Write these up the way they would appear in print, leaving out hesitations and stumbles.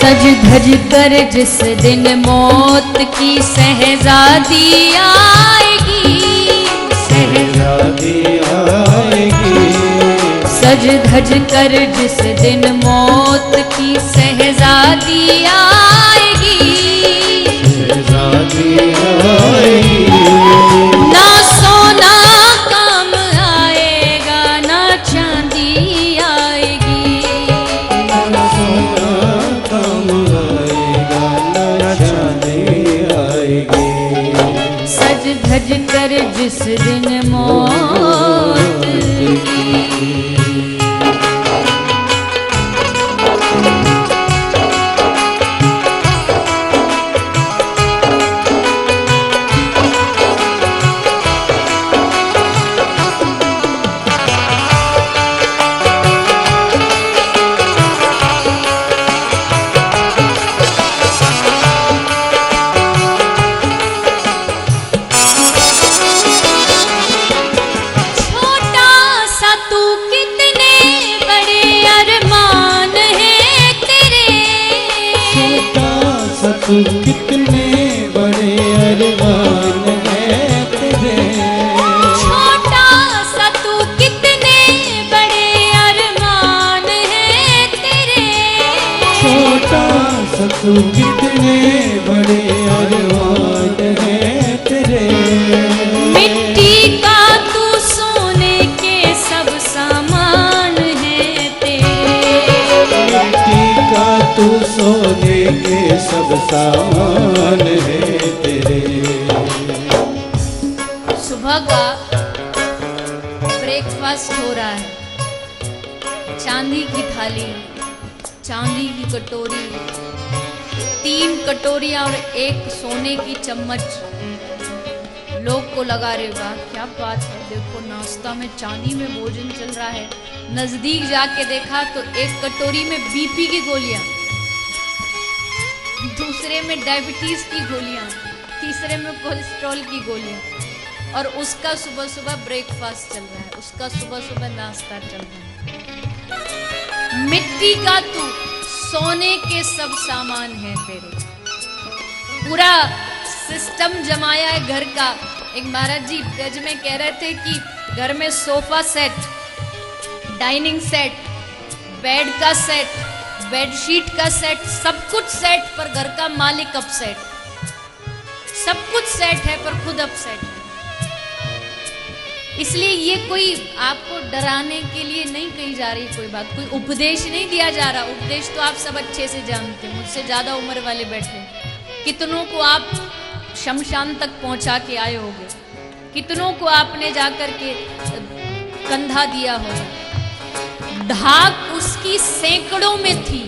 सज धज कर जिस दिन मौत की शहजादी आएगी, शहजादी आएगी। सज धज कर जिस दिन मौत की शहजादी आएगी, शहजादी आएगी। ना सोना काम आएगा ना चांदी आएगी, ना सोना काम आएगा ना चांदी आएगी। सज धज कर जिस दिन मौत की। तू कितने बड़े अरमान हैं तेरे। छोटा सा तू कितने बड़े अरमान हैं तेरे। छोटा सा तू कितने बड़े अरमान हैं तेरे। मिट्टी का तू सोने के सब सामान है तेरे। मिट्टी का तू सोने के सब सामान है तेरे। सुबह का ब्रेकफास्ट हो रहा है, चांदी की थाली, चांदी की कटोरी, 3 कटोरियां और 1 सोने की चम्मच। लोग को लगा रे वाह क्या बात है, देखो नाश्ता में चांदी में भोजन चल रहा है। नजदीक जाके देखा तो 1 कटोरी में बीपी की गोलियां, दूसरे में डायबिटीज की गोलियां, तीसरे में कोलेस्ट्रॉल की गोलियां, और उसका सुबह सुबह ब्रेकफास्ट चल रहा है, उसका सुबह सुबह नाश्ता चल रहा है। मिट्टी का तू सोने के सब सामान है तेरे। पूरा सिस्टम जमाया है घर का। एक महाराज जी ब्रज में कह रहे थे कि घर में sofa set, dining set, bed का सेट, बेडशीट का सेट, सब कुछ सेट, पर घर का मालिक अपसेट। सब कुछ सेट है पर खुद अपसेट है। इसलिए ये कोई आपको डराने के लिए नहीं कही जा रही कोई बात, कोई उपदेश नहीं दिया जा रहा। उपदेश तो आप सब अच्छे से जानते हैं, मुझसे ज्यादा उम्र वाले बैठे। कितनों को आप शमशान तक पहुंचा के आए होगे, कितनों को आपने जाकर के कंधा दिया होगा। धाक उसकी सैकड़ों में थी,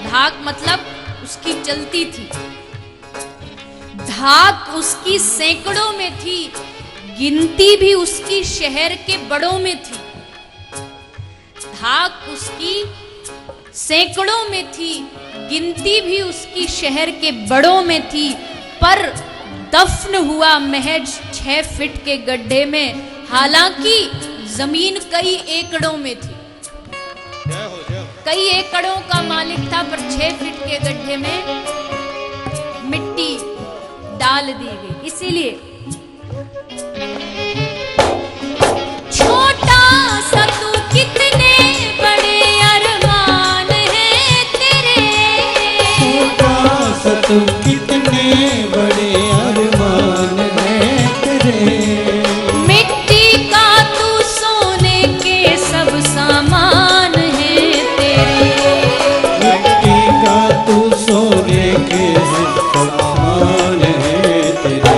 धाक मतलब उसकी चलती थी। धाक उसकी सैकड़ों में थी, गिनती भी उसकी शहर के बड़ों में थी। धाक उसकी सैकड़ों में थी, गिनती भी उसकी शहर के बड़ों में थी, पर दफन हुआ महज 6 फीट के गड्ढे में, हालांकि जमीन कई एकड़ों में थी। कई एकड़ों का मालिक था, पर 6 फीट के गड्ढे में मिट्टी डाल दी गई। इसीलिए छोटा सा तू कितने बड़े अरमान हैं तेरे। छोटा सा तू कितने बड़े अरमान हैं तेरे। मिट्टी का तू सोने के सब सामान है तेरे। मिट्टी का तू सोने के सब सामान है तेरे।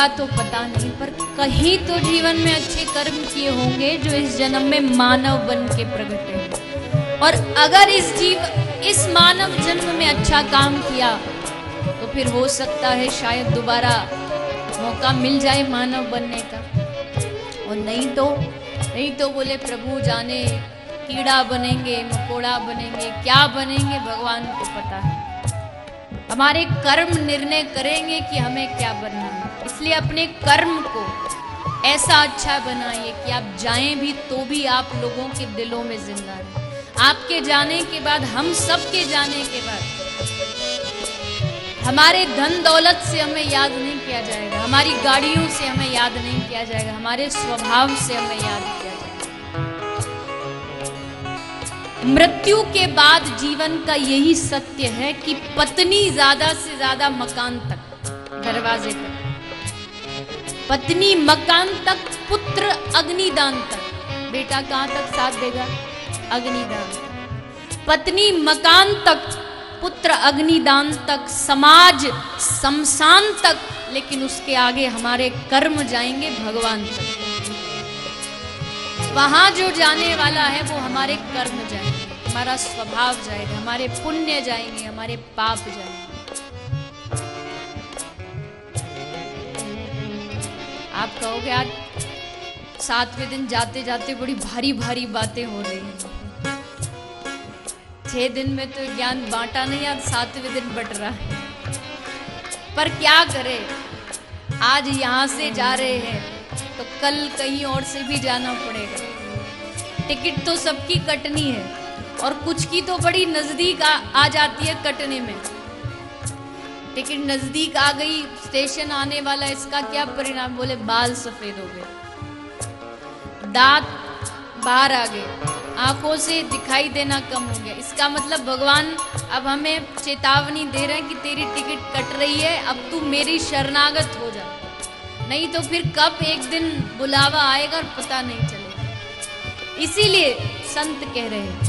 होगा तो पता नहीं, पर कहीं तो जीवन में अच्छे कर्म किए होंगे जो इस जन्म में मानव बन के प्रकटे हैं। और अगर इस मानव जन्म में अच्छा काम किया तो फिर हो सकता है शायद दोबारा मौका मिल जाए मानव बनने का। और नहीं तो बोले प्रभु जाने, कीड़ा बनेंगे, मकोड़ा बनेंगे, क्या बनेंगे भगवान को पता है। हमारे कर्म निर्णय करेंगे कि हमें क्या बनना है। इसलिए अपने कर्म को ऐसा अच्छा बनाइए कि आप जाएं भी तो भी आप लोगों के दिलों में जिंदा रहें। आपके जाने के बाद, हम सब के जाने के बाद, हमारे धन दौलत से हमें याद नहीं किया जाएगा, हमारी गाड़ियों से हमें याद नहीं किया जाएगा, हमारे स्वभाव से हमें याद किया जाएगा। मृत्यु के बाद जीवन का यही सत्य है कि पत्नी ज्यादा से ज्यादा मकान तक, दरवाजे तक, पत्नी मकान तक, पुत्र अग्निदान तक। बेटा कहां तक साथ देगा? अग्निदान। पत्नी मकान तक, पुत्र अग्निदान तक, समाज शमशान तक, लेकिन उसके आगे हमारे कर्म जाएंगे भगवान तक। वहां जो जाने वाला है वो हमारे कर्म जाएंगे, हमारा स्वभाव जाएगा, हमारे पुण्य जाएंगे, हमारे पाप जाएंगे। आप कहोगे आज 7वें दिन जाते जाते बड़ी भारी भारी बातें हो रही हैं। 6 दिन में तो ज्ञान बांटा नहीं, आज 7वें दिन बट रहा है। पर क्या करें, आज यहां से जा रहे हैं तो कल कहीं और से भी जाना पड़ेगा। टिकट तो सबकी कटनी है और कुछ की तो बड़ी नजदीक आ जाती है कटने में। टिकट नजदीक आ गई, स्टेशन आने वाला, इसका क्या परिणाम? बोले बाल सफेद हो गए, दांत बाहर आ गए, आंखों से दिखाई देना कम हो गया। इसका मतलब भगवान अब हमें चेतावनी दे रहे हैं कि तेरी टिकट कट रही है, अब तू मेरी शरणागत हो जा, नहीं तो फिर कब एक दिन बुलावा आएगा और पता नहीं चलेगा। इसीलिए संत कह रहे हैं,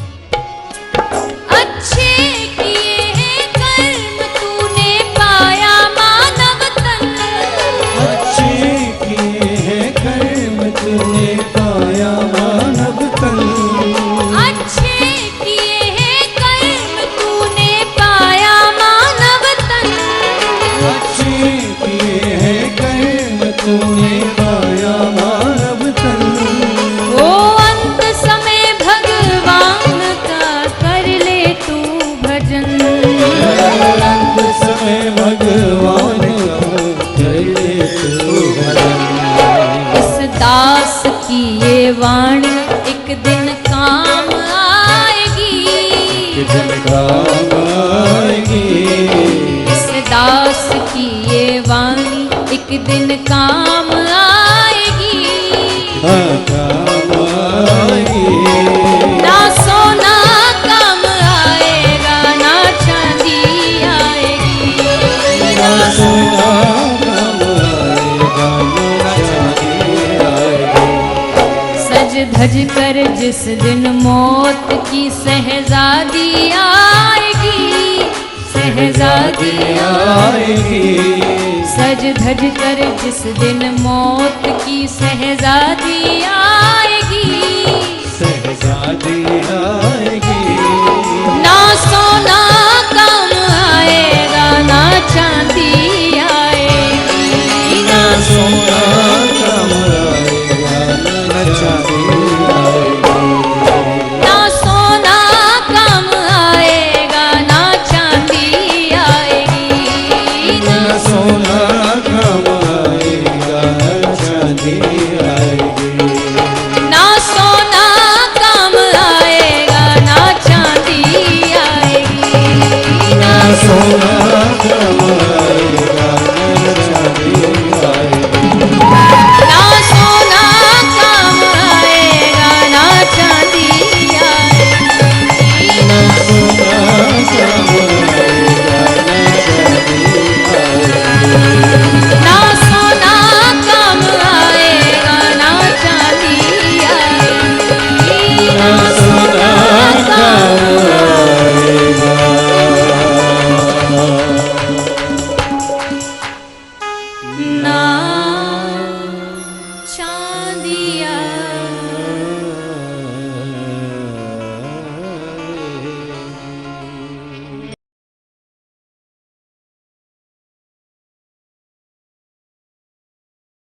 अच्छे किए हैं कर्म तूने पाया मानव तन। अच्छे किए हैं कर्म तूने पाया मानव तन। अच्छे किए हैं कर्म तूने पाया मानव तन। अच्छे किए हैं कर्म तूने पाया मानव तन। ओ अंत समय भगवान का कर ले तू भजन। अंत समय भगवान का कर ले तू भजन। इस दास की ये वाणी एक दिन काम आएगी। एक दिन काम आएगी। इस दास की ये वाणी एक दिन काम आएगी। काम आएगी। ना सोना काम आएगा, ना चांदी आएगी। ना सोना काम आएगा, ना चांदी आएगी। सज धज कर जिस दिन मौत की शहजादी आएगी, शहजादी आएगी। सज धज कर जिस दिन मौत की शहजादी आएगी। शहजादी आएगी।